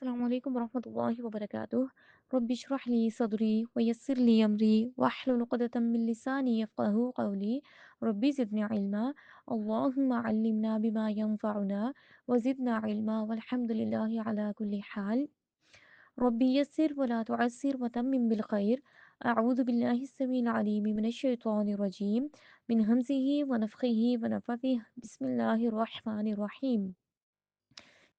السلام عليكم ورحمة الله وبركاته. رب اشرح لي صدري ويسر لي أمري واحلل عقدة من لساني يفقه قولي. ربي زدني علما. اللهم علمنا بما ينفعنا وزدنا علما والحمد لله على كل حال. ربي يسر ولا تعسر وتمم بالخير. أعوذ بالله السميع العليم من الشيطان الرجيم من همزه ونفخه ونفثه. بسم الله الرحمن الرحيم.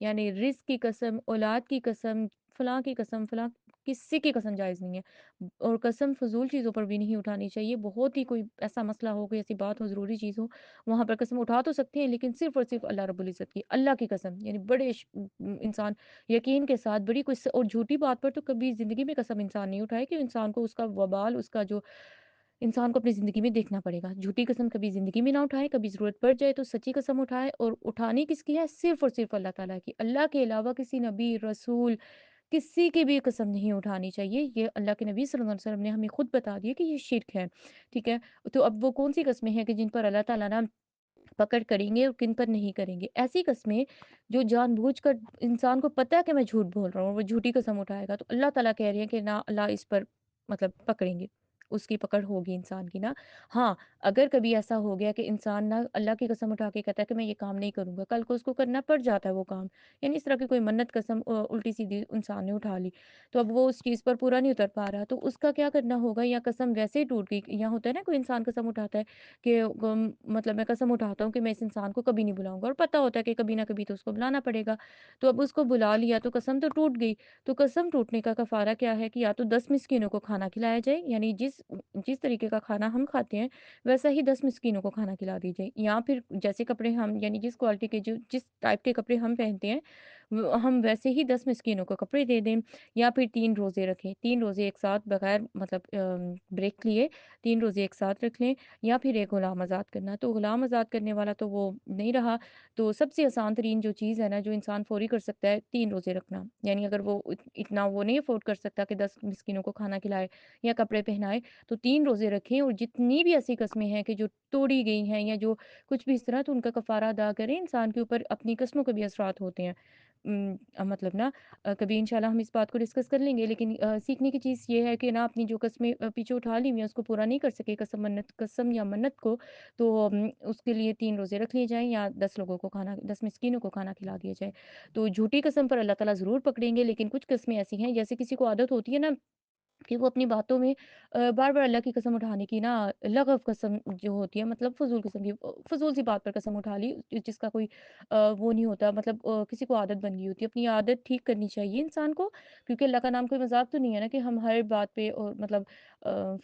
یعنی رزق کی قسم، اولاد کی قسم، فلاں کی قسم، فلاں کسی کی قسم جائز نہیں ہے، اور قسم فضول چیزوں پر بھی نہیں اٹھانی چاہیے۔ بہت ہی کوئی ایسا مسئلہ ہو، کوئی ایسی بات ہو، ضروری چیز ہو، وہاں پر قسم اٹھا تو سکتے ہیں، لیکن صرف اور صرف اللہ رب العزت کی، اللہ کی قسم، یعنی بڑے انسان یقین کے ساتھ بڑی کوئی اور جھوٹی بات پر تو کبھی زندگی میں قسم انسان نہیں اٹھائے، کہ انسان کو اس کا وبال، اس کا جو انسان کو اپنی زندگی میں دیکھنا پڑے گا۔ جھوٹی قسم کبھی زندگی میں نہ اٹھائے، کبھی ضرورت پڑ جائے تو سچی قسم اٹھائے، اور اٹھانی کس کی ہے؟ صرف اور صرف اللہ تعالیٰ کی۔ اللہ کے علاوہ کسی نبی، رسول، کسی کی بھی قسم نہیں اٹھانی چاہیے۔ یہ اللہ کے نبی صلی اللہ علیہ وسلم نے ہمیں خود بتا دیا کہ یہ شرک ہے، ٹھیک ہے؟ تو اب وہ کون سی قسمیں ہیں کہ جن پر اللہ تعالیٰ نا پکڑ کریں گے اور کن پر نہیں کریں گے؟ ایسی قسمیں جو جان بوجھ کر انسان کو پتہ ہے کہ میں جھوٹ بول رہا ہوں، اور وہ جھوٹی قسم اٹھائے گا، تو اللہ تعالیٰ کہہ رہے ہیں کہ نہ، اللہ اس پر مطلب پکڑیں گے، اس کی پکڑ ہوگی انسان کی نا۔ ہاں، اگر کبھی ایسا ہو گیا کہ انسان نا اللہ کی قسم اٹھا کے کہتا ہے کہ میں یہ کام نہیں کروں گا، کل کو اس کو کرنا پڑ جاتا ہے وہ کام، یعنی اس طرح کی کوئی منت قسم الٹی سیدھی انسان نے اٹھا لی، تو اب وہ اس چیز پر پورا نہیں اتر پا رہا، تو اس کا کیا کرنا ہوگا؟ یا قسم ویسے ہی ٹوٹ گئی، یا ہوتا ہے نا کوئی انسان قسم اٹھاتا ہے کہ مطلب میں قسم اٹھاتا ہوں کہ میں اس انسان کو کبھی نہیں بلاؤں گا، اور پتہ ہوتا ہے کہ کبھی نہ کبھی تو اس کو بلانا پڑے گا، تو اب اس کو بلا لیا تو قسم تو ٹوٹ گئی۔ تو قسم ٹوٹنے کا کفارہ کیا ہے؟ کہ یا تو 10 مسکینوں کو کھانا کھلایا جائے، یعنی جس طریقے کا کھانا ہم کھاتے ہیں ویسا ہی 10 مسکینوں کو کھانا کھلا دی جائے، یا پھر جیسے کپڑے ہم، یعنی جس کوالٹی کے، جس ٹائپ کے کپڑے ہم پہنتے ہیں، ہم ویسے ہی 10 مسکینوں کو کپڑے دے دیں، یا پھر 3 روزے رکھیں، 3 روزے ایک ساتھ بغیر مطلب بریک لیے 3 روزے ایک ساتھ رکھ لیں، یا پھر ایک غلام آزاد کرنا۔ تو غلام آزاد کرنے والا تو وہ نہیں رہا، تو سب سے آسان ترین جو چیز ہے نا، جو انسان فوری کر سکتا ہے، 3 روزے رکھنا، یعنی اگر وہ اتنا وہ نہیں افورڈ کر سکتا کہ 10 مسکینوں کو کھانا کھلائے یا کپڑے پہنائے، تو 3 روزے رکھیں، اور جتنی بھی ایسی قسمیں ہیں کہ جو توڑی گئی ہیں یا جو کچھ بھی اس طرح، تو ان کا کفارہ ادا کریں۔ انسان کے اوپر اپنی قسموں کے بھی اثرات ہوتے ہیں، مطلب نا کبھی انشاءاللہ ہم اس بات کو ڈسکس کر لیں گے، لیکن سیکھنے کی چیز یہ ہے کہ نا اپنی جو قسمیں پیچھے اٹھا لی ہوئی ہیں اس کو پورا نہیں کر سکے، قسم یا منت کو، تو اس کے لیے 3 روزے رکھ لیے جائیں، یا 10 لوگوں کو کھانا، 10 مسکینوں کو کھانا کھلا دیا جائے۔ تو جھوٹی قسم پر اللہ تعالیٰ ضرور پکڑیں گے، لیکن کچھ قسمیں ایسی ہیں، جیسے کسی کو عادت ہوتی ہے نا کہ وہ اپنی باتوں میں بار بار اللہ کی قسم اٹھانے کی نا، لغو قسم جو ہوتی ہے، مطلب فضول قسم کی، فضول سی بات پر قسم اٹھا لی، جس کا کوئی وہ نہیں ہوتا، مطلب کسی کو عادت بن گئی ہوتی ہے، اپنی عادت ٹھیک کرنی چاہیے انسان کو، کیونکہ اللہ کا نام کوئی مذاق تو نہیں ہے نا کہ ہم ہر بات پہ اور مطلب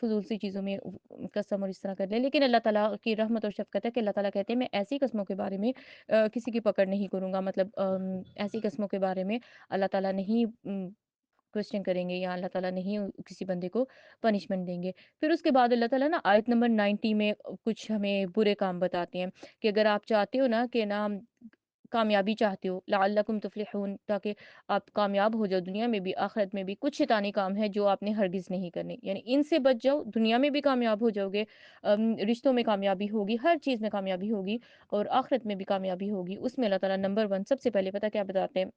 فضول سی چیزوں میں قسم اور اس طرح کر لیں، لیکن اللہ تعالیٰ کی رحمت اور شفقت ہے کہ اللہ تعالیٰ کہتے ہیں میں ایسی قسموں کے بارے میں کسی کی پکڑ نہیں کروں گا، مطلب ایسی قسموں کے بارے میں اللہ تعالیٰ نہیں کوسچن کریں گے، یا اللہ تعالیٰ نہیں کسی بندے کو پنشمنٹ دیں گے۔ پھر اس کے بعد اللہ تعالیٰ نا آیت نمبر 90 میں کچھ ہمیں برے کام بتاتے ہیں، کہ اگر آپ چاہتے ہو نا کہ نا کامیابی چاہتے ہو، لعلکم تفلحون، تاکہ آپ کامیاب ہو جاؤ دنیا میں بھی آخرت میں بھی، کچھ شیطانی کام ہے جو آپ نے ہرگز نہیں کرنے، یعنی ان سے بچ جاؤ، دنیا میں بھی کامیاب ہو جاؤ گے، رشتوں میں کامیابی ہوگی، ہر چیز میں کامیابی ہوگی، اور آخرت میں بھی کامیابی ہوگی۔ اس میں اللہ تعالیٰ نمبر 1 سب سے پہلے پتہ کیا بتاتے ہیں؟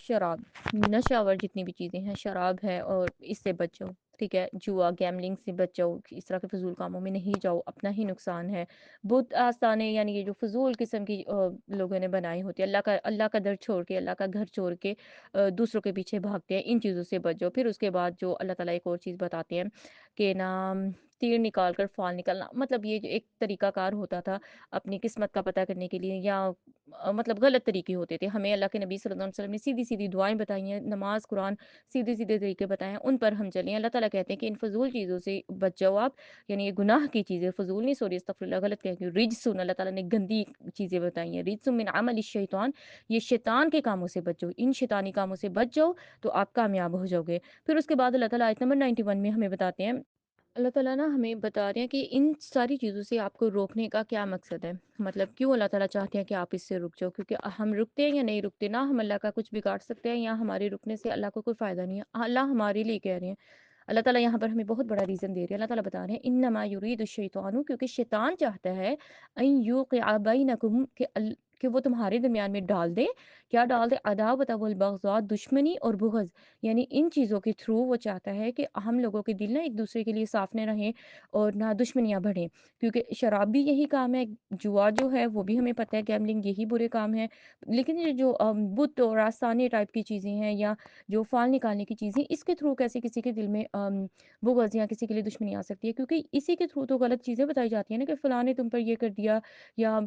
شراب، نشہ آور جتنی بھی چیزیں ہیں، شراب ہے، اور اس سے بچو، ٹھیک ہے؟ جوا، گیملنگ سے بچو، اس طرح کے فضول کاموں میں نہیں جاؤ، اپنا ہی نقصان ہے۔ بت آستانے، یعنی یہ جو فضول قسم کی لوگوں نے بنائی ہوتی ہے، اللہ کا در چھوڑ کے، اللہ کا گھر چھوڑ کے دوسروں کے پیچھے بھاگتے ہیں، ان چیزوں سے بچو۔ پھر اس کے بعد جو اللہ تعالیٰ ایک اور چیز بتاتے ہیں کہ نام تیر نکال کر فال نکالنا، مطلب یہ جو ایک طریقہ کار ہوتا تھا اپنی قسمت کا پتہ کرنے کے لیے، یا مطلب غلط طریقے ہوتے تھے، ہمیں اللہ کے نبی صلی اللہ علیہ وسلم نے سیدھی سیدھی دعائیں بتائی ہیں، نماز، قرآن، سیدھے سیدھے طریقے بتائے ہیں، ان پر ہم چلیں۔ اللہ تعالیٰ کہتے ہیں کہ ان فضول چیزوں سے بچ جاؤ آپ، یعنی یہ گناہ کی چیزیں، فضول نہیں، سوری استغفر اللہ، غلط کہہ گئی، رجسن، اللہ تعالیٰ نے گندی چیزیں بتائی ہیں، رجسن من عمل الشیطان، یہ شیطان کے کاموں سے بچ جاؤ، ان شیطانی کاموں سے بچ جاؤ تو آپ کامیاب ہو جاؤ گے۔ پھر اس کے بعد اللہ تعالیٰ آیت نمبر 91 میں ہمیں بتاتے ہیں، اللہ تعالیٰ نا ہمیں بتا رہے ہیں کہ ان ساری چیزوں سے آپ کو روکنے کا کیا مقصد ہے، مطلب کیوں اللہ تعالیٰ چاہتے ہیں کہ آپ اس سے رک جاؤ، کیونکہ ہم رکتے ہیں یا نہیں رکتے، نہ ہم اللہ کا کچھ بگاڑ سکتے ہیں، یا ہمارے رکنے سے اللہ کو کوئی فائدہ نہیں ہے، اللہ ہمارے لیے کہہ رہے ہیں۔ اللہ تعالیٰ یہاں پر ہمیں بہت بڑا ریزن دے رہے ہیں، اللہ تعالیٰ بتا رہے ہیں انما یرید الشیطان، کیونکہ شیطان چاہتا ہے ان یوقع بینکم، کہ وہ تمہارے درمیان میں ڈال دے، کیا ڈال دے؟ عداوت والبغضاء، دشمنی اور بغض، یعنی ان چیزوں کے تھرو وہ چاہتا ہے کہ ہم لوگوں کے دل نہ ایک دوسرے کے لیے صاف نہ رہیں، اور نہ دشمنیاں بڑھیں، کیونکہ شراب بھی یہی کام ہے، جوا جو ہے وہ بھی ہمیں پتہ ہے، گیملنگ یہی برے کام ہے، لیکن یہ جو بت اور آستانے ٹائپ کی چیزیں ہیں، یا جو فال نکالنے کی چیزیں، اس کے تھرو کیسے کسی کے دل میں بغض یا کسی کے لیے دشمنی آ سکتی ہے، کیونکہ اسی کے تھرو تو غلط چیزیں بتائی جاتی ہیں نا، کہ فلاں نے تم پر یہ کر دیا، یا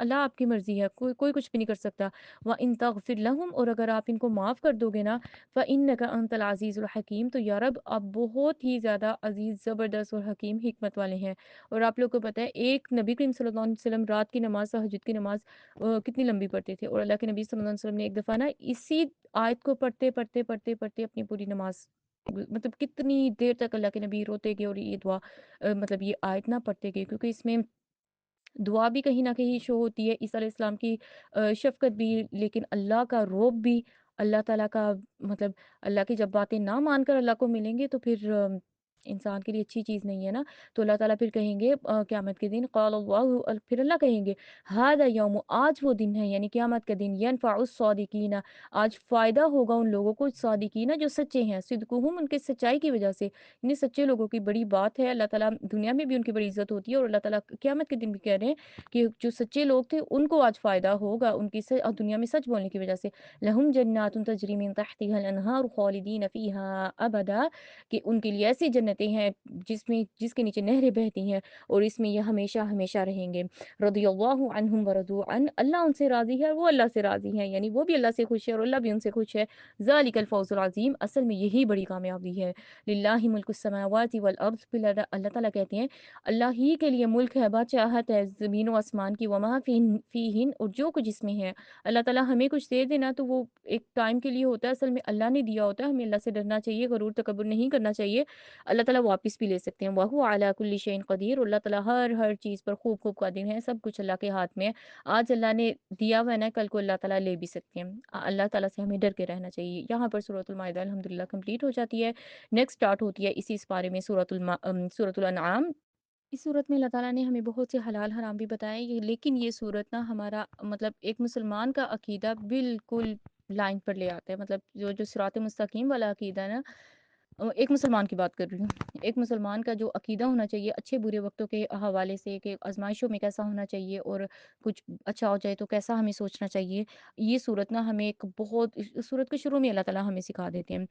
اللہ آپ کی مرضی ہے، کوئی کوئی کچھ بھی نہیں کر سکتا۔ وَإِن تَغْفِرْ لَهُمْ، اور اگر آپ ان کو معاف کر دو گے نا، فَإِنَّكَ أَنْتَ الْعَزِيزُ الْحَكِيمُ، تو یا رب آپ بہت ہی زیادہ عزیز، زبردست اور حکیم حکمت والے ہیں۔ اور آپ لوگوں کو پتہ ہے ایک نبی کریم صلی اللہ علیہ وسلم رات کی نماز، تہجد کی نماز کتنی لمبی پڑھتے تھے، اور اللہ کے نبی صلی اللہ علیہ وسلم نے ایک دفعہ نا اسی آیت کو پڑھتے پڑھتے پڑھتے پڑھتے اپنی پوری نماز، مطلب کتنی دیر تک اللہ کے نبی روتے گئے اور یہ دعا مطلب یہ آیت نہ پڑھتے گئے، کیونکہ اس میں دعا بھی کہیں نہ کہیں شو ہوتی ہے، عیسیٰ علیہ السلام کی شفقت بھی، لیکن اللہ کا رعب بھی، اللہ تعالیٰ کا مطلب اللہ کی جب باتیں نہ مان کر اللہ کو ملیں گے تو پھر انسان کے لیے اچھی چیز نہیں ہے نا۔ تو اللہ تعالیٰ پھر کہیں گے قیامت کے دن قال اللہ، پھر اللہ کہیں گے ھذا یوم، آج وہ دن ہے یعنی قیامت کا دن، ینفع الصادقین، آج فائدہ ہوگا ان لوگوں کو، صادقین جو سچے ہیں، صدقہم ان کے سچائی کی وجہ سے، یعنی سچے لوگوں کی بڑی بات ہے، اللہ تعالیٰ دنیا میں بھی ان کی بڑی عزت ہوتی ہے، اور اللہ تعالیٰ قیامت کے دن بھی کہہ رہے ہیں کہ جو سچے لوگ تھے ان کو آج فائدہ ہوگا ان کی دنیا میں سچ بولنے کی وجہ سے۔ لہم جنات تجری من تحتها الانہار خالدین فیہا ابدا، کہ ان کے لیے ایسی جنتیں ہیں جس کے نیچے نہریں بہتی ہیں اور اس میں یہ ہمیشہ ہمیشہ رہیں گے۔ رضی اللہ عنہم ورضوا عنہ، اللہ ان سے راضی ہے، وہ اللہ سے راضی ہیں، یعنی وہ بھی اللہ سے خوش ہے اور اللہ بھی ان سے خوش ہے۔ ذالک الفوز العظیم، اصل میں یہی بڑی کامیابی ہے۔ للہ ملک السماوات والارض، پھر اللہ تعالیٰ کہتے ہیں اللہ ہی کے لیے ملک ہے، بادشاہت ہے زمین و آسمان کی، وما فیہن، اور جو کچھ اس میں ہے۔ اللہ تعالیٰ ہمیں کچھ دے دینا تو وہ ایک ٹائم کے لیے ہوتا ہے، اصل میں اللہ نے دیا ہوتا ہے، ہمیں اللہ سے ڈرنا چاہیے، غرور تکبر نہیں کرنا چاہیے، اللہ تعالیٰ واپس بھی لے سکتے ہیں۔ وَهُوَ عَلَى كُلِّ شَيْءٍ قدیر، اور اللہ تعالیٰ ہر چیز پر خوب خوب قادر ہے، سب کچھ اللہ کے ہاتھ میں ہے، آج اللہ نے دیا ہوا ہے نا، کل کو اللہ تعالیٰ لے بھی سکتے ہیں۔ اللہ تعالیٰ سے ہمیں ڈر کے رہنا چاہیے۔ یہاں پر سورۃ المائدہ الحمدللہ کمپلیٹ ہو جاتی ہے۔ نیکسٹ سٹارٹ ہوتی ہے اسی اس بارے میں سورۃ الانعام۔ اس صورت میں اللہ تعالیٰ نے ہمیں بہت سے حلال حرام بھی بتائے، لیکن یہ صورت نا ہمارا مطلب ایک مسلمان کا عقیدہ بالکل لائن پر لے آتا ہے، مطلب جو صراط مستقیم والا عقیدہ ہے نا، ایک مسلمان کی بات کر رہی ہوں، ایک مسلمان کا جو عقیدہ ہونا چاہیے اچھے برے وقتوں کے حوالے سے، کہ آزمائشوں میں کیسا ہونا چاہیے اور کچھ اچھا ہو جائے تو کیسا ہمیں سوچنا چاہیے، یہ صورت نا ہمیں ایک بہت، اس صورت کے شروع میں اللہ تعالیٰ ہمیں سکھا دیتے ہیں۔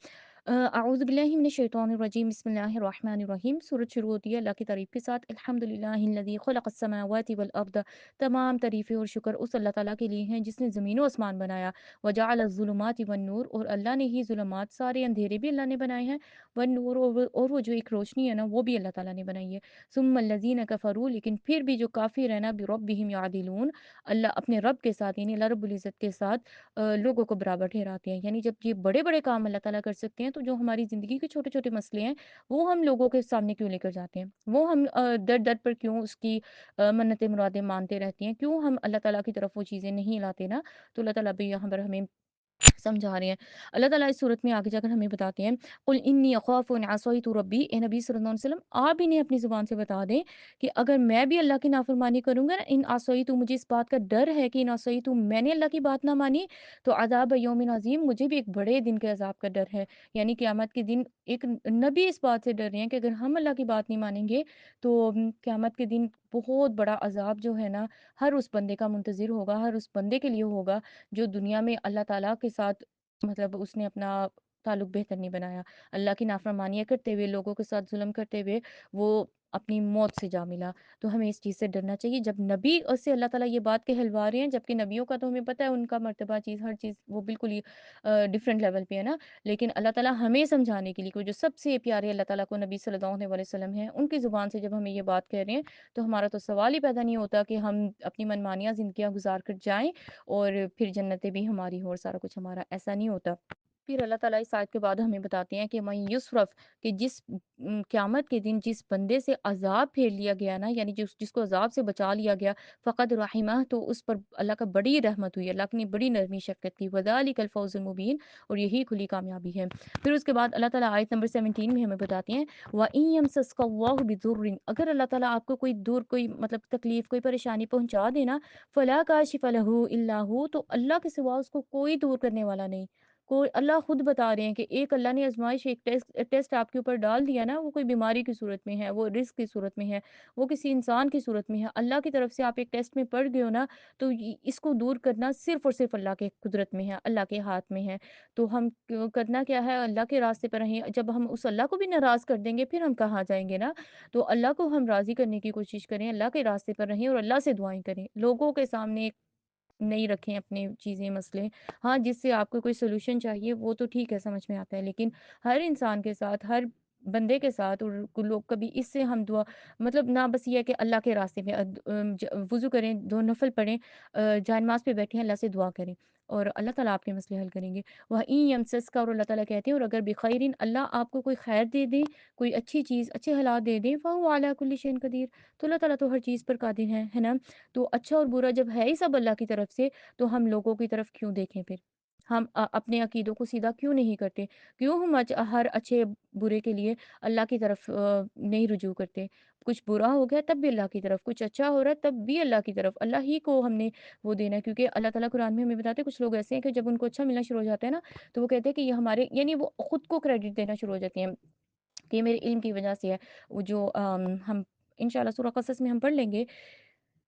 اعوذ باللہ من الشیطان الرجیم، بسم اللہ الرحمن الرحیم، صورت شروع ہوتی ہے اللہ کی تعریف کے ساتھ، الحمدللہ الذی خلق السماوات والارض، تمام تعریفیں اور شکر اس اللہ تعالیٰ کے لیے ہیں جس نے زمین و آسمان بنایا، وجعل الظلمات والنور، اور اللہ نے ہی ظلمات، سارے اندھیرے بھی اللہ نے بنائے ہیں، والنور، اور وہ جو ایک روشنی ہے نا وہ بھی اللہ تعالیٰ نے بنائی ہے، ثم الذین کفروا، لیکن پھر بھی جو کافر ہے نا، بربہم یعدلون، اللہ اپنے رب کے ساتھ یعنی اللہ رب العزت کے ساتھ لوگوں کو برابر ٹھہراتے ہیں، یعنی جب یہ بڑے بڑے کام اللہ تعالیٰ کر سکتے ہیں تو جو ہماری زندگی کے چھوٹے چھوٹے مسئلے ہیں وہ ہم لوگوں کے سامنے کیوں لے کر جاتے ہیں، وہ ہم در در پر کیوں اس کی منتیں مرادیں مانتے رہتے ہیں، کیوں ہم اللہ تعالیٰ کی طرف وہ چیزیں نہیں لاتے نا، تو اللہ تعالیٰ بھی یہاں پر ہمیں سمجھا رہے ہیں۔ اللہ تعالیٰ اس صورت میں آگے جا کر ہمیں بتاتے ہیں قل انی اخاف ان عصیت ربی، اے نبی صلی اللہ علیہ وسلم آپ انہیں اپنی زبان سے بتا دیں کہ اگر میں بھی اللہ کی نافرمانی کروں گا نا، ان عصیت، مجھے اس بات کا ڈر ہے کہ ان عصیت، میں نے اللہ کی بات نہ مانی، تو عذاب یوم عظیم، مجھے بھی ایک بڑے دن کے عذاب کا ڈر ہے، یعنی قیامت کے دن ایک نبی اس بات سے ڈر رہے ہیں کہ اگر ہم اللہ کی بات نہیں مانیں گے تو قیامت کے دن بہت بڑا عذاب جو ہے نا ہر اس بندے کا منتظر ہوگا، ہر اس بندے کے لیے ہوگا جو دنیا میں اللہ تعالیٰ کے ساتھ مطلب اس نے اپنا تعلق بہتر نہیں بنایا، اللہ کی نافرمانیاں کرتے ہوئے، لوگوں کے ساتھ ظلم کرتے ہوئے وہ اپنی موت سے جا ملا۔ تو ہمیں اس چیز سے ڈرنا چاہیے جب نبی اس سے اللہ تعالیٰ یہ بات کہلوا رہے ہیں، جبکہ نبیوں کا تو ہمیں پتہ ہے ان کا مرتبہ چیز ہر چیز وہ بالکل ہی ڈفرینٹ لیول پہ ہے نا، لیکن اللہ تعالیٰ ہمیں سمجھانے کے لیے کہ جو سب سے پیارے اللہ تعالیٰ کو نبی صلی اللہ علیہ وسلم ہیں، ان کی زبان سے جب ہمیں یہ بات کہہ رہے ہیں تو ہمارا تو سوال ہی پیدا نہیں ہوتا کہ ہم اپنی منمانیاں زندگیاں گزار کر جائیں اور پھر جنتیں بھی ہماری ہو اور سارا کچھ ہمارا، ایسا نہیں ہوتا۔ پھر اللہ تعالیٰ اس آیت کے بعد ہمیں بتاتے ہیں کہ من یصرف، کہ جس قیامت کے دن جس بندے سے عذاب پھیر لیا گیا نا، یعنی جس کو عذاب سے بچا لیا گیا، فقد رحمہ، تو اس پر اللہ کا بڑی رحمت ہوئی، اللہ نے بڑی نرمی شفقت کی، وذالک الفوز المبین، اور یہی کھلی کامیابی ہے۔ پھر اس کے بعد اللہ تعالیٰ آیت نمبر 17 میں ہمیں بتاتے ہیں وَإِن يَمْسَسْكَ اللَّهُ بِضُرٍّ، اگر اللہ تعالیٰ آپ کو کوئی دور، کوئی مطلب تکلیف، کوئی پریشانی پہنچا دینا، فلا کاشف لہ الا ہو، تو اللہ کے سوا اس کو کوئی دور کرنے والا نہیں، کوئی اللہ خود بتا رہے ہیں کہ ایک اللہ نے آزمائش، ایک ٹیسٹ آپ کے اوپر ڈال دیا نا، وہ کوئی بیماری کی صورت میں ہے، وہ رزق کی صورت میں ہے، وہ کسی انسان کی صورت میں ہے، اللہ کی طرف سے آپ ایک ٹیسٹ میں پڑ گئے ہو نا، تو اس کو دور کرنا صرف اور صرف اللہ کے قدرت میں ہے، اللہ کے ہاتھ میں ہے۔ تو ہم کرنا کیا ہے؟ اللہ کے راستے پر رہیں۔ جب ہم اس اللہ کو بھی ناراض کر دیں گے پھر ہم کہاں جائیں گے نا؟ تو اللہ کو ہم راضی کرنے کی کوشش کریں، اللہ کے راستے پر رہیں اور اللہ سے دعائیں کریں، لوگوں کے سامنے نہیں رکھیں اپنے چیزیں، مسئلے۔ ہاں، جس سے آپ کو کوئی سولوشن چاہیے وہ تو ٹھیک ہے، سمجھ میں آتا ہے، لیکن ہر انسان کے ساتھ، ہر بندے کے ساتھ، اور لوگ کبھی اس سے ہم دعا مطلب نہ، بس یہ ہے کہ اللہ کے راستے میں وضو کریں، 2 نفل پڑھیں، جائے نماز پہ بیٹھیں، اللہ سے دعا کریں اور اللہ تعالیٰ آپ کے مسئلے حل کریں گے۔ وَإِن يَمْسَسْكَ، اور اللہ تعالیٰ کہتے ہیں اور اگر بِخَيْرٍ، اللہ آپ کو کوئی خیر دے دے، کوئی اچھی چیز، اچھے حالات دے دیں، فَهُوَ عَلَىٰ كُلِّ شَيْءٍ قدیر، تو اللہ تعالیٰ تو ہر چیز پر قادر ہے نا؟ تو اچھا اور برا جب ہے ہی سب اللہ کی طرف سے، تو ہم لوگوں کی طرف کیوں دیکھیں پھر؟ ہم اپنے عقیدوں کو سیدھا کیوں نہیں کرتے؟ کیوں ہم ہر اچھے برے کے لیے اللہ کی طرف نہیں رجوع کرتے؟ کچھ برا ہو گیا تب بھی اللہ کی طرف، کچھ اچھا ہو رہا ہے تب بھی اللہ کی طرف، اللہ ہی کو ہم نے وہ دینا ہے، کیونکہ اللہ تعالیٰ قرآن میں ہمیں بتاتے ہیں کچھ لوگ ایسے ہیں کہ جب ان کو اچھا ملنا شروع ہو جاتا ہے نا، تو وہ کہتے ہیں کہ یہ ہمارے، یعنی وہ خود کو کریڈٹ دینا شروع ہو جاتے ہیں کہ یہ میرے علم کی وجہ سے ہے۔ وہ جو ہم انشاءاللہ سورہ قصص میں ہم پڑھ لیں گے،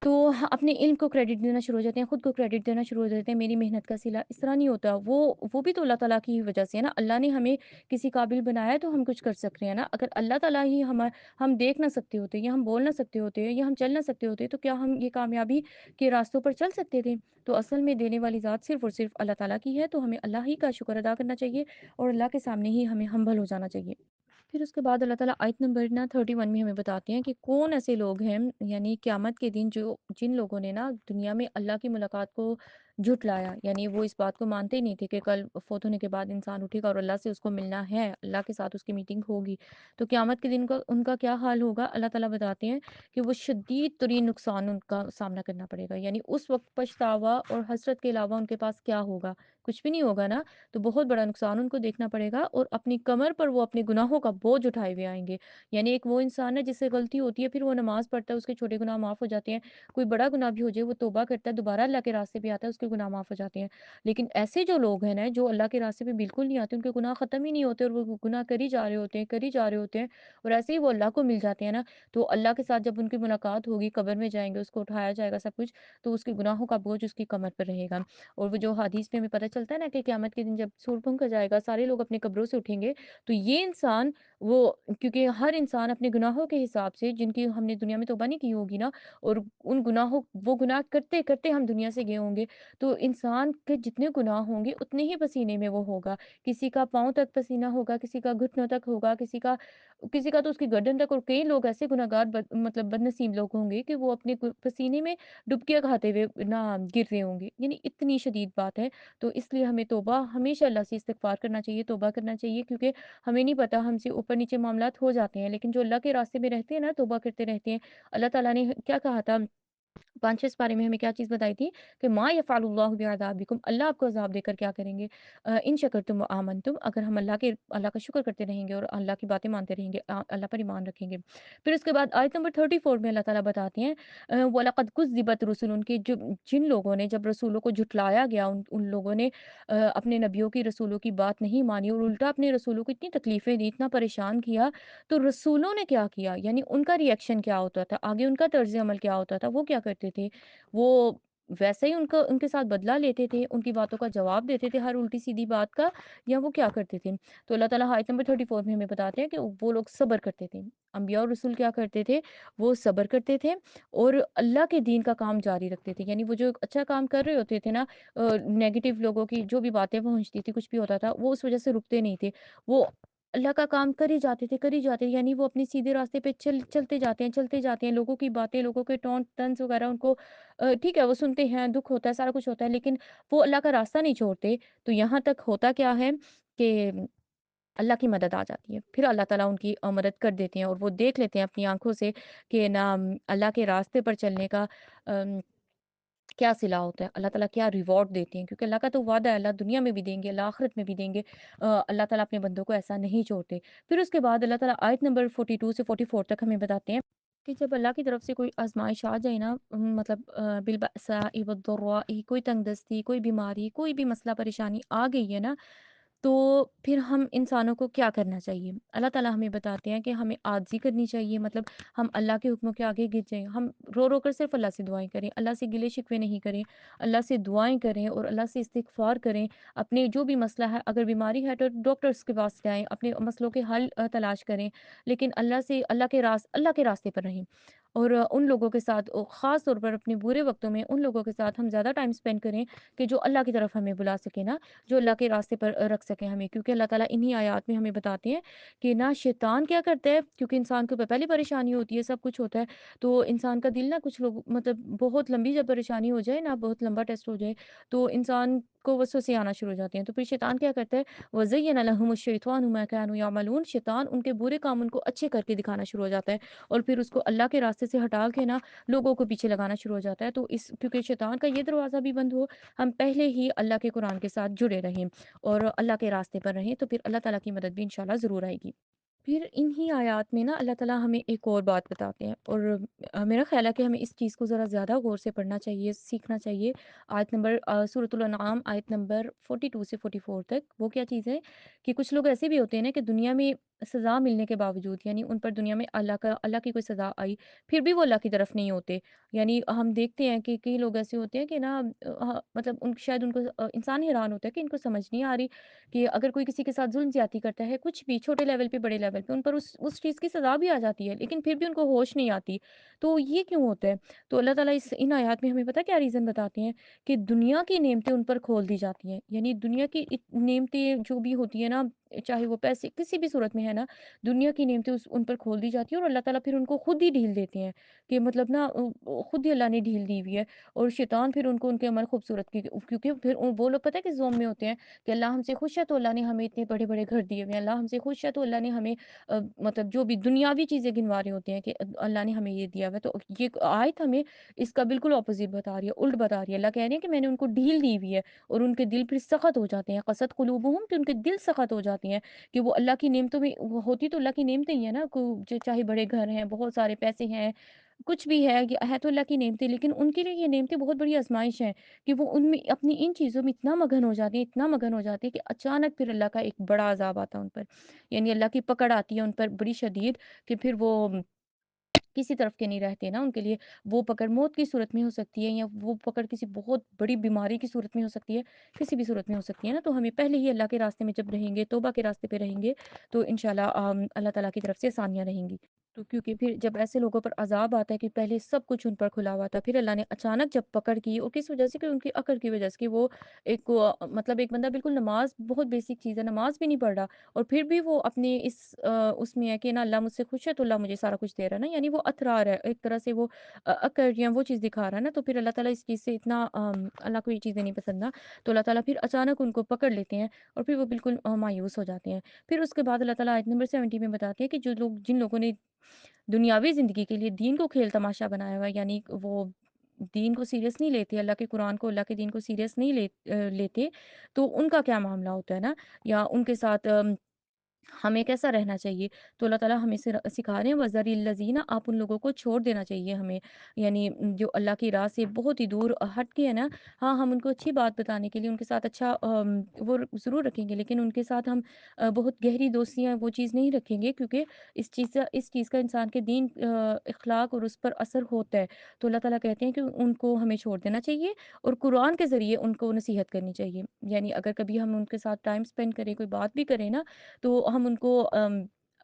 تو اپنے علم کو کریڈٹ دینا شروع ہو جاتے ہیں، خود کو کریڈٹ دینا شروع ہو جاتے ہیں، میری محنت کا صلہ، اس طرح نہیں ہوتا، وہ بھی تو اللہ تعالیٰ کی ہی وجہ سے ہے نا، اللہ نے ہمیں کسی قابل بنایا ہے تو ہم کچھ کر سک رہے ہیں نا، اگر اللہ تعالیٰ ہی ہم دیکھ نہ سکتے ہوتے، یا ہم بول نہ سکتے ہوتے، یا ہم چل نہ سکتے ہوتے، تو کیا ہم یہ کامیابی کے راستوں پر چل سکتے تھے؟ تو اصل میں دینے والی ذات صرف اور صرف اللہ تعالیٰ کی ہے، تو ہمیں اللہ ہی کا شکر ادا کرنا چاہیے اور اللہ کے سامنے ہی ہمیں ہمبل ہو جانا چاہیے۔ پھر اس کے بعد اللہ تعالیٰ آیت نمبر 31 میں ہمیں بتاتے ہیں کہ کون ایسے لوگ ہیں، یعنی قیامت کے دن جن لوگوں نے نا دنیا میں اللہ کی ملاقات کو جھٹلایا، یعنی وہ اس بات کو مانتے ہی نہیں تھے کہ کل فوت ہونے کے بعد انسان اٹھے گا اور اللہ سے اس کو ملنا ہے، اللہ کے ساتھ اس کی میٹنگ ہوگی، تو قیامت کے دن کا ان کا کیا حال ہوگا؟ اللہ تعالیٰ بتاتے ہیں کہ وہ شدید ترین نقصان ان کا سامنا کرنا پڑے گا، یعنی اس وقت پچھتاوا اور حسرت کے علاوہ ان کے پاس کیا ہوگا؟ کچھ بھی نہیں ہوگا نا، تو بہت بڑا نقصان ان کو دیکھنا پڑے گا، اور اپنی کمر پر وہ اپنے گناہوں کا بوجھ اٹھائے ہوئے آئیں گے۔ یعنی ایک وہ انسان ہے جس سے غلطی ہوتی ہے، پھر وہ نماز پڑھتا ہے، اس کے چھوٹے گناہ معاف ہو جاتے ہیں، کوئی بڑا گناہ بھی ہو جائے وہ توبہ کرتا ہے، دوبارہ اللہ کے راستے پہ آتا ہے، اس کے گناہ معاف ہو جاتے ہیں۔ لیکن ایسے جو لوگ ہیں نا، جو اللہ کے راستے پہ بالکل نہیں آتے، ان کے گناہ ختم ہی نہیں ہوتے، اور وہ گناہ کری جا رہے ہوتے ہیں، کری جا رہے ہوتے ہیں، اور ایسے ہی وہ اللہ کو مل جاتے ہیں نا، تو اللہ کے ساتھ جب ان کی ملاقات ہوگی، قبر میں جائیں گے، اس کو اٹھایا جائے گا سب کچھ، تو اس کے گناہوں کا بوجھ اس کی کمر پر رہے گا۔ اور وہ جو حدیث میں ہمیں پتہ چلتا ہے نا کہ قیامت کے دن جب سور پھونکا جائے گا، سارے لوگ اپنے قبروں سے اٹھیں گے، تو یہ انسان وہ، کیونکہ ہر انسان اپنے گناہوں کے حساب سے، جن کی ہم نے دنیا میں توبہ نہیں کی ہوگی نا، اور ان گناہوں وہ گناہ کرتے کرتے ہم دنیا سے گئے ہوں گے، تو انسان کے جتنے گناہ ہوں گے اتنے ہی پسینے میں وہ ہوگا، کسی کا پاؤں تک پسینہ ہوگا، کسی کا گھٹنوں تک ہوگا، کسی کا تو اس کی گردن تک، اور کئی لوگ ایسے گناہگار مطلب بدنصیب لوگ ہوں گے کہ وہ اپنے پسینے میں ڈبکیاں کھاتے ہوئے نہ گر رہے ہوں گے، یعنی اتنی شدید بات ہے۔ تو اس لیے ہمیں توبہ ہمیشہ اللہ سے استغفار کرنا چاہیے، توبہ کرنا چاہیے، کیونکہ ہمیں نہیں پتا ہم سے اوپر نیچے معاملات ہو جاتے ہیں، لیکن جو اللہ کے راستے میں رہتے ہیں نا، توبہ کرتے رہتے ہیں، اللہ تعالیٰ نے کیا کہا تھا 5 اس بارے میں ہمیں کیا چیز بتائی تھی کہ ما یفعل اللہ بعذابکم، اللہ آپ کو عذاب دے کر کیا کریں گے؟ ان شکرتم و آمنتم، اگر ہم اللہ کا شکر کرتے رہیں گے اور اللہ کی باتیں مانتے رہیں گے، اللہ پر ایمان رکھیں گے۔ پھر اس کے بعد آیت نمبر 34 میں اللہ تعالیٰ بتاتے ہیں وَلَقَدْ كُذِّبَتْ رُسُلٌ، ان کے جن لوگوں نے، جب رسولوں کو جھٹلایا گیا، ان لوگوں نے اپنے نبیوں کی، رسولوں کی بات نہیں مانی، اور الٹا اپنے رسولوں کو اتنی تکلیفیں دی، اتنا پریشان کیا، تو رسولوں نے کیا کیا؟ یعنی ان کا ری ایکشن کیا ہوتا تھا؟ آگے ان کا طرز عمل کیا ہوتا تھا؟ وہ کیا کرتے تھے؟ وہ ویسے ہی ان کے ساتھ بدلہ لیتے تھے، ان کی باتوں کا جواب دیتے تھے ہر الٹی سیدھی بات کا، یا وہ کیا کرتے تھے؟ تو اللہ تعالیٰ آیت نمبر 34 میں ہمیں بتاتے ہیں کہ وہ لوگ صبر کرتے تھے۔ انبیاء اور رسول کیا کرتے تھے؟ وہ صبر کرتے تھے اور اللہ کے دین کا کام جاری رکھتے تھے، یعنی وہ جو ایک اچھا کام کر رہے ہوتے تھے نا، نیگیٹو لوگوں کی جو بھی باتیں پہنچتی تھی، کچھ بھی ہوتا تھا، وہ اس وجہ سے رکتے نہیں تھے، وہ اللہ کا کام کر ہی جاتے تھے، کر ہی جاتے تھے، یعنی وہ اپنے سیدھے راستے پہ چلتے جاتے ہیں، چلتے جاتے ہیں، لوگوں کی باتیں، لوگوں کے ٹونٹ طنز وغیرہ ان کو ٹھیک ہے، وہ سنتے ہیں، دکھ ہوتا ہے، سارا کچھ ہوتا ہے، لیکن وہ اللہ کا راستہ نہیں چھوڑتے۔ تو یہاں تک ہوتا کیا ہے کہ اللہ کی مدد آ جاتی ہے، پھر اللہ تعالیٰ ان کی مدد کر دیتے ہیں، اور وہ دیکھ لیتے ہیں اپنی آنکھوں سے کہ نا اللہ کے راستے پر چلنے کا ام، کیا صلہ ہوتا ہے، اللہ تعالیٰ کیا ریوارڈ دیتے ہیں، کیونکہ اللہ کا تو وعدہ ہے، اللہ دنیا میں بھی دیں گے، اللہ آخرت میں بھی دیں گے، اللہ تعالیٰ اپنے بندوں کو ایسا نہیں چھوڑتے۔ پھر اس کے بعد اللہ تعالیٰ آیت نمبر 42 سے 44 تک ہمیں بتاتے ہیں کہ جب اللہ کی طرف سے کوئی آزمائش آ جائے نا، مطلب بالبأساء والضراء، کوئی تنگ دستی، کوئی بیماری، کوئی بھی مسئلہ پریشانی آ گئی ہے نا، تو پھر ہم انسانوں کو کیا کرنا چاہیے؟ اللہ تعالیٰ ہمیں بتاتے ہیں کہ ہمیں عاجزی کرنی چاہیے، مطلب ہم اللہ کے حکموں کے آگے گر جائیں، ہم رو رو کر صرف اللہ سے دعائیں کریں، اللہ سے گلے شکوے نہیں کریں، اللہ سے دعائیں کریں اور اللہ سے استغفار کریں، اپنے جو بھی مسئلہ ہے، اگر بیماری ہے تو ڈاکٹرس کے پاس جائیں، اپنے مسئلوں کے حل تلاش کریں، لیکن اللہ کے راستے پر رہیں، اور ان لوگوں کے ساتھ خاص طور پر اپنے برے وقتوں میں ان لوگوں کے ساتھ ہم زیادہ ٹائم اسپینڈ کریں کہ جو اللہ کی طرف ہمیں بلا سکے نا، جو اللہ کے راستے پر رکھ سکیں ہمیں، کیونکہ اللہ تعالیٰ انہی آیات میں ہمیں بتاتے ہیں کہ نا شیطان کیا کرتا ہے، کیونکہ انسان کو پہلی پریشانی ہوتی ہے، سب کچھ ہوتا ہے، تو انسان کا دل نا، کچھ لوگ مطلب بہت لمبی جب پریشانی ہو جائے نا، بہت لمبا ٹیسٹ ہو جائے تو انسان کو وسوسے آنا شروع ہو جاتے ہیں، تو پھر شیطان کیا کرتا ہے، وَزَيَّنَ لَهُمُ الشَّيْطَانُ مَا كَانُوا يَعْمَلُونَ، شیطان ان کے برے کام ان کو اچھے کر کے دکھانا شروع ہو جاتا ہے، اور پھر اس کو اللہ کے راستے سے ہٹا کے نا لوگوں کو پیچھے لگانا شروع ہو جاتا ہے، تو اس کیونکہ شیطان کا یہ دروازہ بھی بند ہو، ہم پہلے ہی اللہ کے قرآن کے ساتھ جڑے رہیں اور اللہ کے راستے پر رہیں، تو پھر اللہ تعالیٰ کی مدد بھی انشاءاللہ ضرور آئے گی۔ پھر انہی آیات میں نا اللہ تعالیٰ ہمیں ایک اور بات بتاتے ہیں، اور میرا خیال ہے کہ ہمیں اس چیز کو ذرا زیادہ غور سے پڑھنا چاہیے، سیکھنا چاہیے۔ آیت نمبر سورۃ الانعام آیت نمبر 42 سے 44 تک وہ کیا چیز ہے کہ کچھ لوگ ایسے بھی ہوتے ہیں نا کہ دنیا میں سزا ملنے کے باوجود، یعنی ان پر دنیا میں اللہ کی کوئی سزا آئی پھر بھی وہ اللہ کی طرف نہیں ہوتے، یعنی ہم دیکھتے ہیں کہ کئی لوگ ایسے ہوتے ہیں کہ نا مطلب شاید ان کو انسان حیران ہوتا ہے کہ ان کو سمجھ نہیں آ رہی کہ اگر کوئی کسی کے ساتھ ظلم زیادتی کرتا ہے، کچھ بھی چھوٹے لیول پہ بڑے لیول پہ ان پر اس چیز کی سزا بھی آ جاتی ہے، لیکن پھر بھی ان کو ہوش نہیں آتی، تو یہ کیوں ہوتا ہے؟ تو اللہ تعالیٰ ان آیات میں ہمیں پتہ ہے کیا ریزن بتاتے ہیں کہ دنیا کی نعمتیں ان پر کھول دی جاتی ہیں، یعنی دنیا کی نعمتیں جو بھی ہوتی ہیں نا، چاہے وہ پیسے کسی بھی صورت میں ہے نا، دنیا کی نعمتیں ان پر کھول دی جاتی ہیں اور اللہ تعالیٰ پھر ان کو خود ہی ڈھیل دیتے ہیں کہ مطلب نا خود ہی اللہ نے ڈھیل دی ہوئی ہے، اور شیطان پھر ان کو ان کے عمل خوبصورت کیونکہ پھر وہ لوگ پتہ ہے کہ زوم میں ہوتے ہیں کہ اللہ ہم سے خوش ہے تو اللہ نے ہمیں اتنے بڑے بڑے گھر دیے ہوئے ہیں، اللہ ہم سے خوش ہے تو اللہ نے ہمیں مطلب جو بھی دنیاوی چیزیں گنوا رہے ہوتے ہیں کہ اللہ نے ہمیں یہ دیا ہوا ہے، تو یہ آیت ہمیں اس کا بالکل اپوزٹ بتا رہی ہے، الٹ بتا رہی ہے، اللہ کہہ رہے ہیں کہ میں نے ان کو ڈھیل دی ہوئی ہے اور ان کے دل پھر سخت ہو جاتے ہیں، قست قلوبہم، کہ ان کے دل سخت ہو جاتے ہیں کہ وہ اللہ کی نعمتوں میں وہ ہوتی تو اللہ کی نعمتیں ہی ہے نا، چاہے بڑے گھر ہیں، بہت سارے پیسے ہیں، کچھ بھی ہے، یہ ہے تو اللہ کی نعمتیں، لیکن ان کے لیے یہ نعمتیں بہت بڑی آزمائش ہیں کہ وہ ان میں اپنی ان چیزوں میں اتنا مگن ہو جاتے ہیں، اتنا مگن ہو جاتے ہیں کہ اچانک پھر اللہ کا ایک بڑا عذاب آتا ہے ان پر، یعنی اللہ کی پکڑ آتی ہے ان پر بڑی شدید کہ پھر وہ کسی طرف کے نہیں رہتے نا، ان کے لیے وہ پکڑ موت کی صورت میں ہو سکتی ہے، یا وہ پکڑ کسی بہت بڑی بیماری کی صورت میں ہو سکتی ہے، کسی بھی صورت میں ہو سکتی ہے نا، تو ہمیں پہلے ہی اللہ کے راستے میں جب رہیں گے، توبہ کے راستے پہ رہیں گے، تو انشاءاللہ اللہ تعالیٰ کی طرف سے آسانیاں رہیں گی۔ تو کیونکہ پھر جب ایسے لوگوں پر عذاب آتا ہے کہ پہلے سب کچھ ان پر کھلا ہوا تھا، پھر اللہ نے اچانک جب پکڑ کی، اور کس وجہ سے کہ ان کی عقل کی وجہ سے کہ وہ ایک مطلب ایک بندہ بالکل نماز بہت بیسک چیز ہے، نماز بھی نہیں پڑھ رہا اور پھر بھی وہ اپنے اس میں ہے کہ نا اللہ مجھ سے خوش ہے تو اللہ مجھے سارا کچھ دے رہا ہے نا، یعنی وہ اترا رہا ہے ایک طرح سے، وہ اکر یا وہ چیز دکھا رہا ہے نا، تو پھر اللہ تعالیٰ اس چیز سے اتنا اللہ کو یہ چیزیں نہیں پسند نا، تو اللہ تعالیٰ پھر اچانک ان کو پکڑ لیتے ہیں اور پھر وہ بالکل مایوس ہو جاتے ہیں۔ پھر اس کے بعد اللہ تعالیٰ آیت نمبر 70 میں بتاتے ہیں کہ جن لوگوں نے دنیاوی زندگی کے لیے دین کو کھیل تماشا بنایا ہوا ہے، یعنی وہ دین کو سیریس نہیں لیتے، اللہ کے قرآن کو، اللہ کے دین کو سیریس نہیں لیتے، تو ان کا کیا معاملہ ہوتا ہے نا، یا ان کے ساتھ ہمیں کیسا رہنا چاہیے؟ تو اللہ تعالیٰ ہمیں سکھا رہے ہیں وَذَرِ الَّذِينَ، آپ ان لوگوں کو چھوڑ دینا چاہیے ہمیں، یعنی جو اللہ کی راہ سے بہت ہی دور ہٹ کے ہے نا، ہاں ہم ان کو اچھی بات بتانے کے لیے ان کے ساتھ اچھا وہ ضرور رکھیں گے، لیکن ان کے ساتھ ہم بہت گہری دوستیاں وہ چیز نہیں رکھیں گے، کیونکہ اس چیز کا انسان کے دین اخلاق اور اس پر اثر ہوتا ہے، تو اللہ تعالیٰ کہتے ہیں کہ ان کو ہمیں چھوڑ دینا چاہیے اور قرآن کے ذریعے ان کو نصیحت کرنی چاہیے، یعنی اگر کبھی ہم ان کے ساتھ ٹائم اسپینڈ کریں، کوئی بات بھی کریں نا، تو ہم ان کو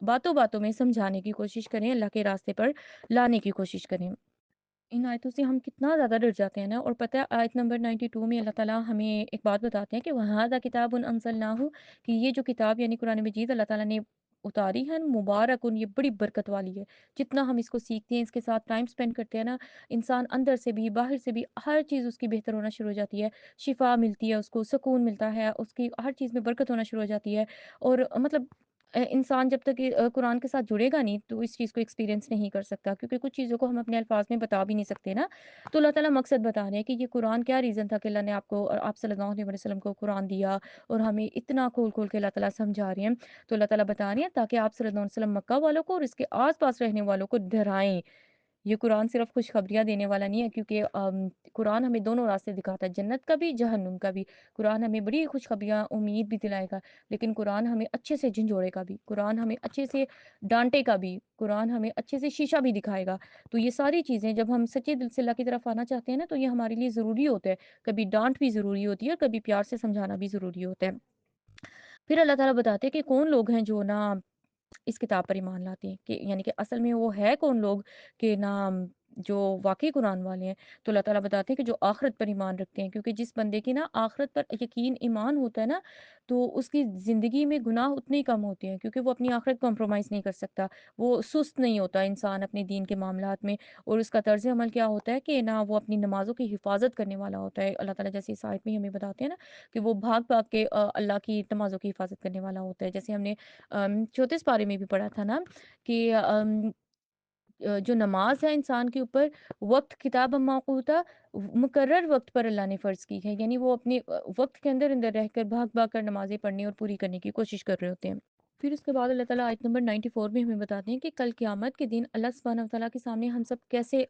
باتوں باتوں میں سمجھانے کی کوشش کریں، اللہ کے راستے پر لانے کی کوشش کریں۔ ان آیتوں سے ہم کتنا زیادہ ڈر جاتے ہیں نا، اور پتہ ہے آیت نمبر 92 میں اللہ تعالیٰ ہمیں ایک بات بتاتے ہیں کہ وَهَذَا كِتَابٌ أَنزَلْنَاهُ، کہ یہ جو کتاب یعنی قرآن مجید اللہ تعالیٰ نے اتاری ہے، مبارکن، یہ بڑی برکت والی ہے، جتنا ہم اس کو سیکھتے ہیں، اس کے ساتھ ٹائم سپینڈ کرتے ہیں نا، انسان اندر سے بھی باہر سے بھی ہر چیز اس کی بہتر ہونا شروع ہو جاتی ہے، شفا ملتی ہے، اس کو سکون ملتا ہے، اس کی ہر چیز میں برکت ہونا شروع ہو جاتی ہے، اور مطلب انسان جب تک قرآن کے ساتھ جڑے گا نہیں تو اس چیز کو ایکسپیرینس نہیں کر سکتا، کیونکہ کچھ چیزوں کو ہم اپنے الفاظ میں بتا بھی نہیں سکتے نا، تو اللہ تعالیٰ مقصد بتا رہے ہیں کہ یہ قرآن کیا ریزن تھا کہ اللہ نے آپ کو اور آپ صلی اللہ علیہ وسلم کو قرآن دیا اور ہمیں اتنا کھول کھول کے اللہ تعالیٰ سمجھا رہے ہیں، تو اللہ تعالیٰ بتا رہے ہیں تاکہ آپ صلی اللہ علیہ وسلم مکہ والوں کو اور اس کے آس پاس رہنے والوں کو ڈرائیں، یہ قرآن صرف خوشخبریاں دینے والا نہیں ہے، کیونکہ قرآن ہمیں دونوں راستے دکھاتا ہے، جنت کا بھی، جہنم کا بھی۔ قرآن ہمیں بڑی خوشخبریاں، امید بھی دلائے گا، لیکن قرآن ہمیں اچھے سے جھنجھوڑے گا بھی، قرآن ہمیں اچھے سے ڈانٹے گا بھی، قرآن ہمیں اچھے سے شیشہ بھی دکھائے گا۔ تو یہ ساری چیزیں جب ہم سچے دل سے اللہ کی طرف آنا چاہتے ہیں نا، تو یہ ہمارے لیے ضروری ہوتا ہے۔ کبھی ڈانٹ بھی ضروری ہوتی ہے اور کبھی پیار سے سمجھانا بھی ضروری ہوتا ہے۔ پھر اللہ تعالیٰ بتاتے ہیں کہ کون لوگ ہیں جو نا اس کتاب پر ایمان لاتے ہیں، کہ یعنی کہ اصل میں وہ ہے کون لوگ کہ نا جو واقعی قرآن والے ہیں۔ تو اللہ تعالیٰ بتاتے ہیں کہ جو آخرت پر ایمان رکھتے ہیں، کیونکہ جس بندے کی نا آخرت پر یقین ایمان ہوتا ہے نا، تو اس کی زندگی میں گناہ اتنے ہی کم ہوتے ہیں، کیونکہ وہ اپنی آخرت کمپرومائز نہیں کر سکتا، وہ سست نہیں ہوتا انسان اپنے دین کے معاملات میں، اور اس کا طرز عمل کیا ہوتا ہے کہ نا وہ اپنی نمازوں کی حفاظت کرنے والا ہوتا ہے۔ اللہ تعالیٰ جیسے اس آیت میں ہمیں بتاتے ہیں نا کہ وہ بھاگ بھاگ کے اللہ کی نمازوں کی حفاظت کرنے والا ہوتا ہے۔ جیسے ہم نے چوتھے پارے میں بھی پڑھا تھا نا کہ جو نماز ہے انسان کے اوپر وقت کتاب موقوتا، مقرر وقت پر اللہ نے فرض کی ہے، یعنی وہ اپنے وقت کے اندر اندر رہ کر بھاگ بھاگ کر نمازیں پڑھنے اور پوری کرنے کی کوشش کر رہے ہوتے ہیں۔ پھر اس کے بعد اللہ تعالیٰ آیت نمبر 94 میں ہمیں بتاتے ہیں کہ کل قیامت کے دن اللہ سبحانہ وتعالیٰ کے سامنے ہم سب کیسے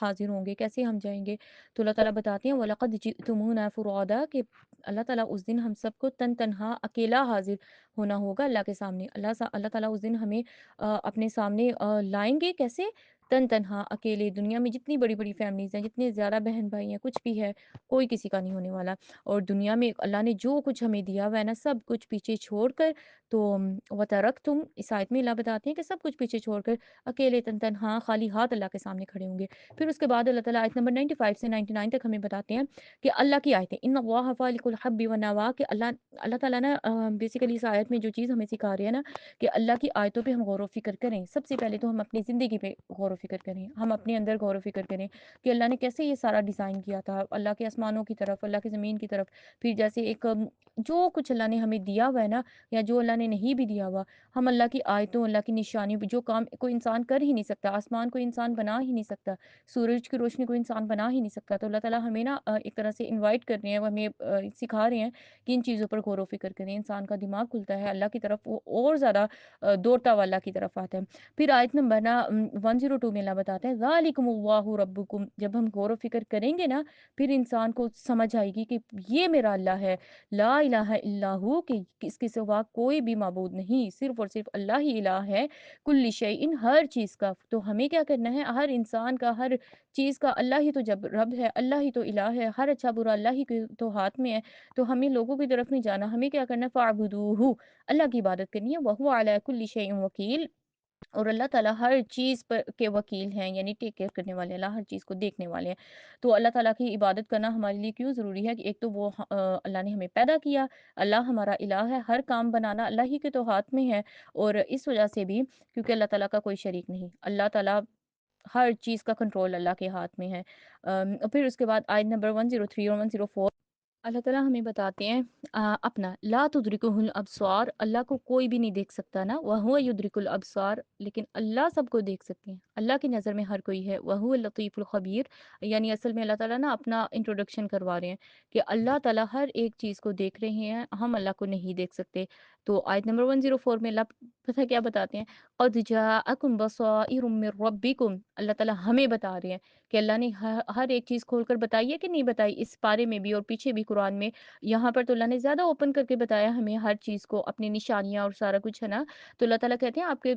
حاضر ہوں گے، کیسے ہم جائیں گے۔ تو اللہ تعالیٰ بتاتے ہیں وَلَقَدْ جِئْتُمُونَا فُرَادَىٰ، کہ اللہ تعالیٰ اس دن ہم سب کو تن تنہا اکیلا حاضر ہونا ہوگا اللہ کے سامنے۔ اللہ تعالیٰ اس دن ہمیں اپنے سامنے لائیں گے کیسے؟ تن تنہا اکیلے۔ دنیا میں جتنی بڑی بڑی فیملیز ہیں، جتنے زیادہ بہن بھائی ہیں، کچھ بھی ہے، کوئی کسی کا نہیں ہونے والا۔ اور دنیا میں اللہ نے جو کچھ ہمیں دیا ہوا ہے نا، سب کچھ پیچھے چھوڑ کر، تو وَتَرَکْتُم، اس آیت میں اللہ بتاتے ہیں کہ سب کچھ پیچھے چھوڑ کر اکیلے تن تنہا خالی ہاتھ اللہ کے سامنے کھڑے ہوں گے۔ پھر اس کے بعد اللہ تعالیٰ آیت نمبر 95 سے 99 تک ہمیں بتاتے ہیں کہ اللہ کی آیتیں ان اللہ فالق الحب والنوا، کہ اللہ تعالیٰ نا بیسیکلی اس آیت میں جو چیز ہمیں سکھا رہے ہیں نا کہ اللہ کی آیتوں پہ ہم غور و فکر کریں۔ سب سے پہلے تو ہم اپنی زندگی پہ غور و فکر کریں، ہم اپنے اندر غور و فکر کریں کہ اللہ نے کیسے یہ سارا ڈیزائن کیا تھا، اللہ کے آسمانوں کی طرف، اللہ کی زمین کی طرف، پھر جیسے ایک جو کچھ اللہ نے ہمیں دیا ہوا ہے نا، یا جو اللہ نے نہیں بھی دیا ہوا، ہم اللہ کی آیتوں، اللہ کی نشانیوں پہ جو کام کوئی انسان کر ہی نہیں سکتا، آسمان کوئی انسان بنا ہی نہیں سکتا، سورج کی روشنی کوئی انسان بنا ہی نہیں سکتا، تو اللہ تعالیٰ ہمیں نا ایک طرح سے انوائٹ کر رہے ہیں، وہ ہمیں سکھا رہے ہیں کہ ان چیزوں پر غور و فکر کریں، انسان کا دماغ کھلتا ہے اللہ کی طرف، وہ اور زیادہ دوڑتا ہوا اللہ کی طرف آتا ہے۔ پھر آیت نمبر نا 102 میں اللہ بتاتے ہیں ذالکم اللہ ربکم، جب ہم غور و فکر کریں گے نا، پھر انسان کو سمجھ آئے گی کہ یہ میرا اللہ ہے، لا الہ الا ہو، کہ اس کے سوا کوئی بھی معبود نہیں، صرف اور صرف اللہ ہی الہ ہے، کل شیء، ہر چیز کا۔ تو ہمیں کیا کرنا ہے، ہر انسان کا، ہر چیز کا اللہ ہی تو جب رب ہے، اللہ ہی تو الہ ہے، ہر اچھا برا اللہ ہی کے تو ہاتھ میں ہے، تو ہمیں لوگوں کی طرف نہیں جانا، ہمیں کیا کرنا ہے، فاعبدوہ، اللہ کی عبادت کرنی ہے، وہو علی کل شیء وکیل، اور اللہ تعالیٰ ہر چیز پر کے وکیل ہیں، یعنی ٹیک کیئر کرنے والے، اللہ ہر چیز کو دیکھنے والے ہیں۔ تو اللہ تعالیٰ کی عبادت کرنا ہمارے لیے کیوں ضروری ہے کہ ایک تو وہ اللہ نے ہمیں پیدا کیا، اللہ ہمارا الہ ہے، ہر کام بنانا اللہ ہی کے تو ہاتھ میں ہے، اور اس وجہ سے بھی کیونکہ اللہ تعالیٰ کا کوئی شریک نہیں، اللہ تعالیٰ ہر چیز کا کنٹرول اللہ کے ہاتھ میں ہے۔ پھر اس کے بعد آیت نمبر 103 اور 104 اللہ تعالیٰ ہمیں بتاتے ہیں اپنا لا تدرکہ الابصار، اللہ کو کوئی بھی نہیں دیکھ سکتا نا، وہو یدرک الابصار، لیکن اللہ سب کو دیکھ سکتے ہیں، اللہ کی نظر میں ہر کوئی ہے، وہو اللطیف الخبیر، یعنی اصل میں اللہ تعالیٰ نا اپنا انٹروڈکشن کروا رہے ہیں کہ اللہ تعالیٰ ہر ایک چیز کو دیکھ رہے ہیں، ہم اللہ کو نہیں دیکھ سکتے۔ تو آیت نمبر 104 میں اللہ پتہ کیا بتاتے ہیں، قد جاءکم بصائر من ربکم، اللہ تعالیٰ ہمیں بتا رہے ہیں کہ اللہ نے ہر ایک چیز کھول کر بتائی ہے کہ نہیں بتائی، اس پارے میں بھی اور پیچھے بھی قرآن میں، یہاں پر تو اللہ نے زیادہ اوپن کر کے بتایا ہمیں ہر چیز کو، اپنی نشانیاں اور سارا کچھ ہے نا۔ تو اللہ تعالیٰ کہتے ہیں آپ کے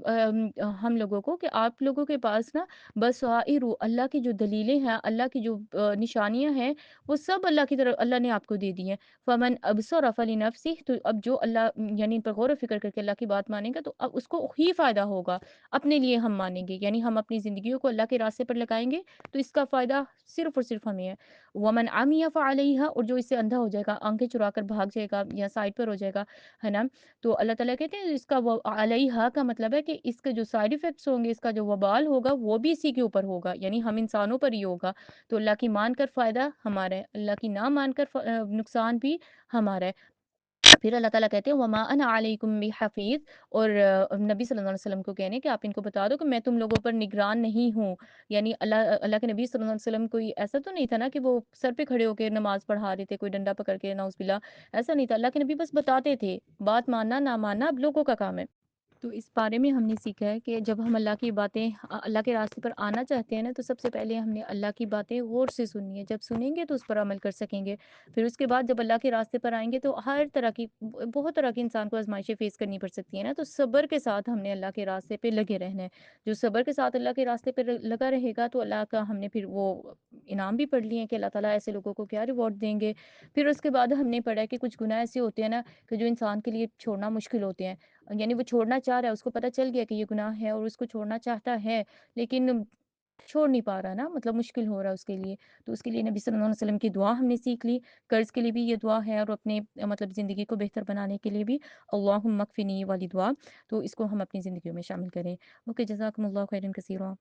ہم لوگوں کو کہ آپ لوگوں کے پاس نا بصائر، اللہ کی جو دلیلیں ہیں، اللہ کی جو نشانیاں ہیں، وہ سب اللہ کی طرف اللہ نے آپ کو دے دی ہیں۔ فمن ابصر فلنفسہ، تو اب جو اللہ یعنی ان پر غور و فکر کر کے اللہ کی بات مانے گا تو اب اس کو ہی فائدہ ہوگا، اپنے لیے ہم مانیں گے، یعنی ہم اپنی زندگیوں کو اللہ کے راستے پر لگائیں گے تو اس کا فائدہ صرف اور صرف ہمیں ہے۔ ومن عمی فعلیہا، اور جو اس سے اندھا ہو جائے گا، آنکھیں چرا کر بھاگ جائے گا یا سائڈ پر ہو جائے گا، ہے نا، تو اللہ تعالیٰ کہتے ہیں اس کا وہ علیہا کا مطلب ہے کہ اس کے جو سائیڈ ایفیکٹس ہوں گے، اس کا جو وبال ہوگا وہ بھی اسی کے اوپر ہوگا، یعنی ہم انسانوں پر ہی ہوگا۔ تو اللہ کی مان کر فائدہ ہمارا ہے، اللہ کی نہ مان کر نقصان بھی ہمارا ہے۔ پھر اللہ تعالیٰ کہتے ہیں وما انا علیکم بحفیظ، اور نبی صلی اللہ علیہ وسلم کو کہنے کہ آپ ان کو بتا دو کہ میں تم لوگوں پر نگران نہیں ہوں، یعنی اللہ کے نبی صلی اللہ علیہ وسلم کوئی ایسا تو نہیں تھا نا کہ وہ سر پہ کھڑے ہو کے نماز پڑھا رہے تھے، کوئی ڈنڈا پکڑ کے، نعوذ باللہ، ایسا نہیں تھا، اللہ کے نبی بس بتاتے تھے، بات ماننا نہ ماننا اب لوگوں کا کام ہے۔ تو اس بارے میں ہم نے سیکھا ہے کہ جب ہم اللہ کی باتیں اللہ کے راستے پر آنا چاہتے ہیں نا، تو سب سے پہلے ہم نے اللہ کی باتیں غور سے سننی ہے۔ جب سنیں گے تو اس پر عمل کر سکیں گے۔ پھر اس کے بعد جب اللہ کے راستے پر آئیں گے تو ہر طرح کی بہت طرح کی انسان کو آزمائشیں فیس کرنی پڑ سکتی ہیں نا، تو صبر کے ساتھ ہم نے اللہ کے راستے پہ لگے رہنا ہے۔ جو صبر کے ساتھ اللہ کے راستے پہ لگا رہے گا تو اللہ کا ہم نے پھر وہ انعام بھی پڑھ لیے ہیں کہ اللہ تعالیٰ ایسے لوگوں کو کیا ریوارڈ دیں گے۔ پھر اس کے بعد ہم نے پڑھا ہے کہ کچھ گناہ ایسے ہوتے ہیں نا کہ جو انسان کے لیے چھوڑنا مشکل ہوتے ہیں۔ یعنی وہ چھوڑنا چاہ رہا ہے، اس کو پتہ چل گیا کہ یہ گناہ ہے اور اس کو چھوڑنا چاہتا ہے، لیکن چھوڑ نہیں پا رہا نا، مطلب مشکل ہو رہا ہے اس کے لیے۔ تو اس کے لیے نبی صلی اللہ علیہ وسلم کی دعا ہم نے سیکھ لی، قرض کے لیے بھی یہ دعا ہے اور اپنے مطلب زندگی کو بہتر بنانے کے لیے بھی اللہم اکفنی والی دعا، تو اس کو ہم اپنی زندگیوں میں شامل کریں۔ اوکے، جزاکم اللہ خیرًا کثیرًا۔